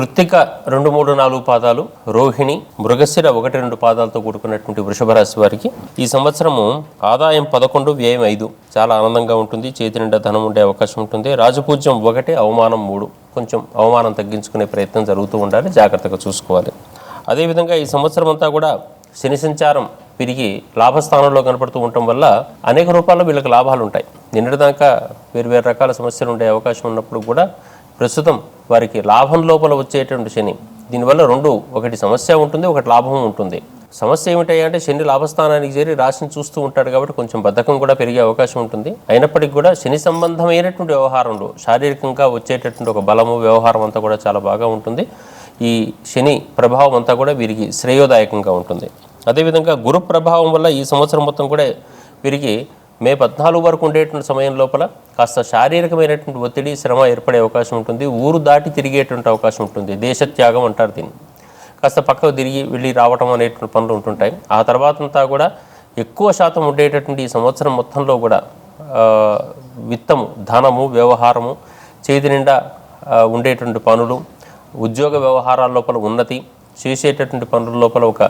కృత్తిక 2, 3, 4 పాదాలు, రోహిణి, మృగశిర 1, 2 పాదాలతో కూడుకున్నటువంటి వృషభ రాశి వారికి ఈ సంవత్సరము ఆదాయం 11, వ్యయం 5. చాలా ఆనందంగా ఉంటుంది. చేతి నిండా ధనం ఉండే అవకాశం ఉంటుంది. రాజపూజ్యం 1, అవమానం 3. కొంచెం అవమానం తగ్గించుకునే ప్రయత్నం జరుగుతూ ఉండాలి, జాగ్రత్తగా చూసుకోవాలి. అదేవిధంగా ఈ సంవత్సరం అంతా కూడా శని సంచారం పెరిగి లాభస్థానంలో కనపడుతూ ఉండటం వల్ల అనేక రూపాల్లో వీళ్ళకి లాభాలు ఉంటాయి. నిన్నటిదాకా వేరు రకాల సమస్యలు ఉండే అవకాశం ఉన్నప్పుడు కూడా ప్రస్తుతం వారికి లాభం లోపల వచ్చేటువంటి శని, దీనివల్ల ఒకటి సమస్య ఉంటుంది, ఒకటి లాభం ఉంటుంది. సమస్య ఏమిటంటే శని లాభస్థానానికి చేరి రాశిని చూస్తూ ఉంటాడు కాబట్టి కొంచెం బద్ధకం కూడా పెరిగే అవకాశం ఉంటుంది. అయినప్పటికీ కూడా శని సంబంధమైనటువంటి వ్యవహారంలో శారీరకంగా వచ్చేటటువంటి ఒక బలము వ్యవహారం అంతా కూడా చాలా బాగా ఉంటుంది. ఈ శని ప్రభావం అంతా కూడా వీరికి శ్రేయోదాయకంగా ఉంటుంది. అదేవిధంగా గురు ప్రభావం వల్ల ఈ సంవత్సరం మొత్తం కూడా వీరికి మే 14 వరకు ఉండేటువంటి సమయం లోపల కాస్త శారీరకమైనటువంటి ఒత్తిడి, శ్రమ ఏర్పడే అవకాశం ఉంటుంది. ఊరు దాటి తిరిగేటువంటి అవకాశం ఉంటుంది. దేశత్యాగం అంటారు దీన్ని. కాస్త పక్కకు తిరిగి వెళ్ళి రావటం అనేటువంటి పనులు ఉంటుంటాయి. ఆ తర్వాత అంతా కూడా ఎక్కువ శాతం ఉండేటటువంటి ఈ సంవత్సరం మొత్తంలో కూడా విత్తము, ధనము, వ్యవహారము, చేతి నిండా ఉండేటువంటి పనులు, ఉద్యోగ వ్యవహారాల లోపల ఉన్నతి, చేసేటటువంటి పనుల లోపల ఒక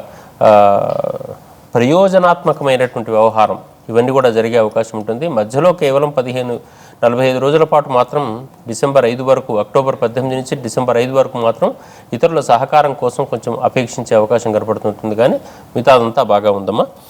ప్రయోజనాత్మకమైనటువంటి వ్యవహారం, ఇవన్నీ కూడా జరిగే అవకాశం ఉంటుంది. మధ్యలో కేవలం 45 రోజుల పాటు మాత్రం డిసెంబర్ 5 వరకు, అక్టోబర్ 18 నుంచి డిసెంబర్ 5 వరకు మాత్రం ఇతరుల సహకారం కోసం కొంచెం అపేక్షించే అవకాశం కనపడుతుంటుంది. కానీ మిగతాదంతా బాగా ఉందమ్మా.